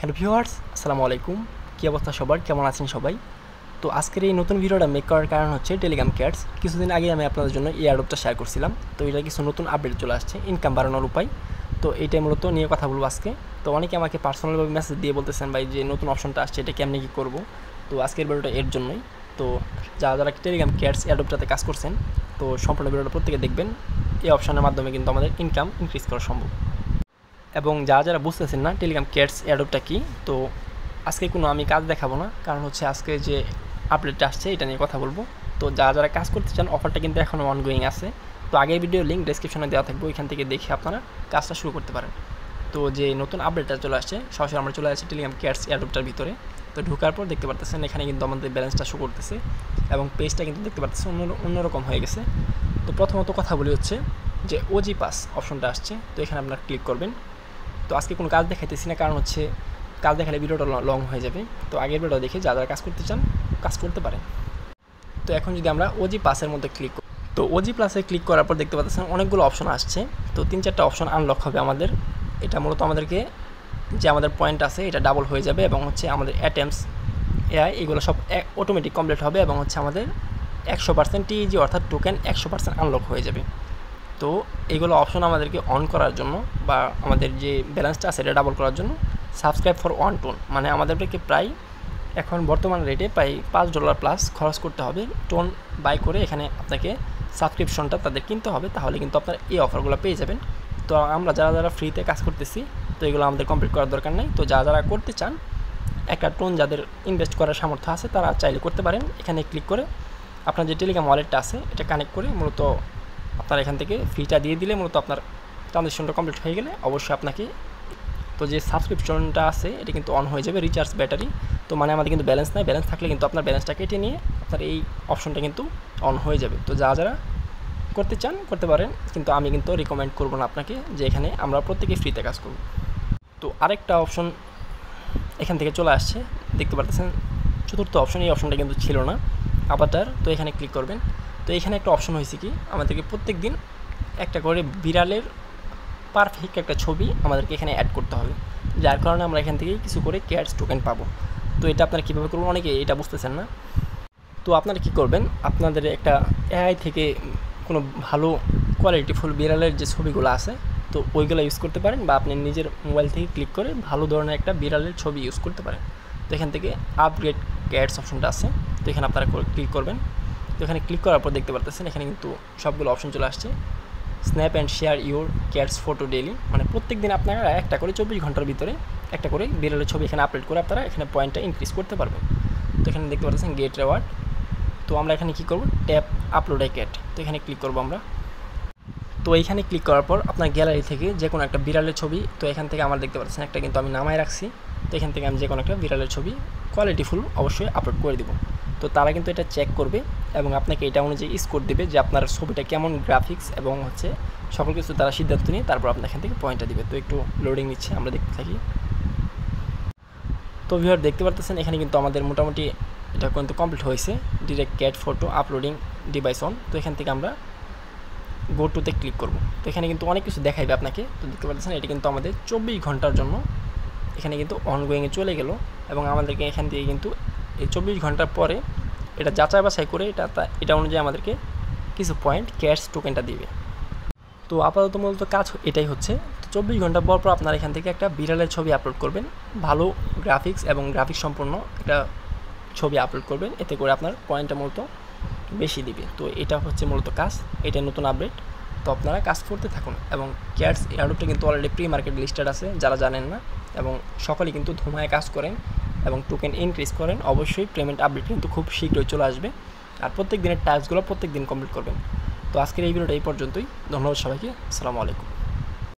Hello viewers, আসসালামু আলাইকুম। কী অবস্থা সবার, কেমন আছেন সবাই? তো আজকের এই নতুন ভিডিওটা মেক করার কারণ হচ্ছে টেলিগ্রাম ক্যাটস। কিছুদিন আগে আমি আপনাদের জন্য এই অ্যাডপটা শেয়ার করছিলাম। তো এটা কিছু নতুন আপডেট চলে আসছে ইনকাম বাড়ানোর উপায়। তো এইটাই মূলত নিয়ে কথা বলবো আজকে। তো অনেকে আমাকে পার্সোনালভাবে মেসেজ দিয়ে বলতেছেন ভাই যে নতুন অপশনটা আসছে এটা কেমনি কী করবো। তো আজকের ভিডিওটা এর জন্যই। তো যারা টেলিগ্রাম ক্যাটস অ্যাডপটাতে কাজ করছেন তো সম্পূর্ণ ভিডিওটা প্রত্যেকে দেখবেন। এই অপশনের মাধ্যমে কিন্তু আমাদের ইনকাম ইনক্রিজ করা সম্ভব। এবং যারা বুঝতেছেন না টেলিগ্রাম ক্যাটস অ্যাডপটা কী, তো আজকে কোনো আমি কাজ দেখাবো না, কারণ হচ্ছে আজকে যে আপডেটটা আসছে এটা নিয়ে কথা বলবো। তো যারা কাজ করতে চান অফারটা কিন্তু এখনও অনগোয়িং আছে। তো আগের ভিডিও লিঙ্ক ডেসক্রিপশনে দেওয়া থাকবে, ওইখান থেকে দেখে আপনারা কাজটা শুরু করতে পারেন। তো যে নতুন আপডেটটা চলে আসছে সরাসরি আমরা চলে আসছি টেলিগ্রাম ক্যাটস অ্যাডপটার ভিতরে। তো ঢোকার পর দেখতে পারতেছেন এখানে কিন্তু আমাদের ব্যালেন্সটা শো করতেছে এবং পেজটা কিন্তু দেখতে পারতেছে অন্যরকম হয়ে গেছে। তো প্রথমত কথা বলি হচ্ছে যে ওজি পাস অপশনটা আসছে, তো এখানে আপনারা ক্লিক করবেন। তো আজকে কোনো কাজ দেখাইতেছি না, কারণ হচ্ছে কাজ দেখালে ভিডিওটা লং হয়ে যাবে। তো আগের ভিডিও দেখে যারা কাজ করতে চান কাজ করতে পারেন। তো এখন যদি আমরা ওজি পাসের মধ্যে ক্লিক করি, তো ওজি প্লাসে ক্লিক করার পর দেখতে পাচ্ছেন অনেকগুলো অপশন আসছে। তো 3-4টা অপশন আনলক হবে আমাদের। এটা মূলত আমাদেরকে যে আমাদের পয়েন্ট আছে এটা ডাবল হয়ে যাবে এবং হচ্ছে আমাদের অ্যাটেম্পস এআই এগুলো সব অটোমেটিক কমপ্লিট হবে এবং হচ্ছে আমাদের 100% টিইজি অর্থাৎ টোকেন 100% আনলক হয়ে যাবে। তো এইগুলো অপশন আমাদেরকে অন করার জন্য বা আমাদের যে ব্যালেন্সটা আছে এটা ডাবল করার জন্য সাবস্ক্রাইব ফর 1 টোন, মানে আমাদেরকে প্রায় এখন বর্তমান রেটে প্রায় $5 প্লাস খরচ করতে হবে টোন বাই করে। এখানে আপনাকে সাবস্ক্রিপশনটা তাদের কিনতে হবে, তাহলে কিন্তু আপনার এই অফারগুলো পেয়ে যাবেন। তো আমরা যারা ফ্রিতে কাজ করতেছি তো এগুলো আমাদের কমপ্লিট করার দরকার নেই। তো যারা করতে চান একটা টোন যাদের ইনভেস্ট করার সামর্থ্য আছে তারা চাইলে করতে পারেন। এখানে ক্লিক করে আপনার যে টেলিগ্রাম ওয়ালেটটা আছে এটা কানেক্ট করে মূলত আপনার এখান থেকে ফিটা দিয়ে দিলে মূলত আপনার ট্রানজ্যাকশনটা কমপ্লিট হয়ে গেলে অবশ্যই আপনাকে তো যে সাবস্ক্রিপশনটা আছে এটা কিন্তু অন হয়ে যাবে রিচার্জ ব্যাটারি। তো মানে আমাদের কিন্তু ব্যালেন্স নাই, ব্যালেন্স থাকলে কিন্তু আপনার ব্যালেন্সটা কেটে নিয়ে আপনার এই অপশনটা কিন্তু অন হয়ে যাবে। তো যারা করতে চান করতে পারেন, কিন্তু আমি কিন্তু রিকমেন্ড করবো না আপনাকে যে এখানে আমরা প্রত্যেকেই ফ্রিতে কাজ করব। তো আরেকটা অপশন এখান থেকে চলে আসছে দেখতে পারতেছেন, চতুর্থ অপশন। এই অপশনটা কিন্তু ছিল না আবাটার। তো এখানে ক্লিক করবেন। তো এখানে একটা অপশন হয়েছে কি আমাদেরকে প্রত্যেক দিন একটা করে বিড়ালের পারফেক্ট একটা ছবি আমাদেরকে এখানে অ্যাড করতে হবে, যার কারণে আমরা এখান থেকে কিছু করে ক্যাটস টোকেন পাবো। তো এটা আপনারা কীভাবে করবেন অনেকে এটা বুঝতেছেন না। তো আপনারা কী করবেন, আপনাদের একটা এআই থেকে কোনো ভালো কোয়ালিটিফুল বিড়ালের যে ছবিগুলো আছে তো ওইগুলো ইউজ করতে পারেন, বা আপনি নিজের মোবাইল থেকে ক্লিক করে ভালো ধরনের একটা বিড়ালের ছবি ইউজ করতে পারেন। তো এখান থেকে আপগ্রেড ক্যাটস অপশনটা আছে, তো এখানে আপনারা ক্লিক করবেন। তো এখানে ক্লিক করার পর দেখতে পারতেছেন এখানে কিন্তু সবগুলো অপশন চলে আসছে। Snap and share your cats photo daily, মানে প্রত্যেক দিন আপনারা একটা করে 24 ঘন্টার ভিতরে একটা করে বিড়ালের ছবি এখানে আপলোড করে আপনারা এখানে পয়েন্টটা ইনক্রিজ করতে পারবেন। তো এখানে দেখতে পাচ্ছেন গেট রেওয়ার্ড। তো আমরা এখানে কী করব, ট্যাপ আপলোড এ ক্যাট। তো এখানে ক্লিক করবো আমরা। তো এইখানে ক্লিক করার পর আপনার গ্যালারি থেকে যে কোনো একটা বিড়ালের ছবি, তো এখান থেকে আমার দেখতে পাচ্ছেন একটা কিন্তু আমি নামায় রাখছি। তো এখান থেকে আমি যে কোনো একটা বিড়ালের ছবি কোয়ালিটিফুল অবশ্যই আপলোড করে দেবো। তো তারা কিন্তু এটা চেক করবে এবং আপনাকে এটা অনুযায়ী স্কোর দেবে যে আপনার ছবিটা কেমন গ্রাফিক্স এবং হচ্ছে সকল কিছু তারা সিদ্ধান্ত নিয়ে তারপর আপনার এখান থেকে পয়েন্টটা দিবে। তো একটু লোডিং নিচ্ছে, আমরা দেখতে থাকি। তো ভিউয়ার দেখতে পারতেছেন এখানে কিন্তু আমাদের মোটামুটি এটা কিন্তু কমপ্লিট হয়েছে। Direct cat photo uploading device on. তো এখান থেকে আমরা গো টুতে ক্লিক করব। তো এখানে কিন্তু অনেক কিছু দেখাইবে আপনাকে। তো দেখতে পাচ্ছেন এটা কিন্তু আমাদের 24 ঘন্টার জন্য এখানে কিন্তু অনগোয়িংয়ে চলে গেল এবং আমাদেরকে এখান থেকে কিন্তু এই 24 ঘন্টার পরে এটা যাচাই বাছাই করে এটা অনুযায়ী আমাদেরকে কিছু পয়েন্ট ক্যাটস টোকেনটা দিবে। তো আপাতত মূলত কাজ এটাই হচ্ছে। তো 24 ঘন্টা পর আপনারা এখান থেকে একটা বিড়ালের ছবি আপলোড করবেন, ভালো গ্রাফিক্স এবং গ্রাফিক্স সম্পন্ন একটা ছবি আপলোড করবেন, এতে করে আপনার পয়েন্টটা মূলত বেশি দিবে। তো এটা হচ্ছে মূলত কাজ, এটা নতুন আপডেট। তো আপনারা কাজ করতে থাকুন এবং ক্যাটস এয়ারড্রপটা কিন্তু অলরেডি প্রি মার্কেট লিস্টেড আছে যারা জানেন না, এবং সকলেই কিন্তু ধুমায় কাজ করেন এবং টোকেন ইনক্রিজ করেন। অবশ্যই পেমেন্ট আপডেট কিন্তু খুব শীঘ্রই চলে আসবে, আর প্রত্যেক দিনের টাস্কগুলো প্রত্যেক দিন কমপ্লিট করবেন। তো আজকের এই ভিডিওটা এই পর্যন্তই। ধন্যবাদ সবাইকে, আসসালামু আলাইকুম।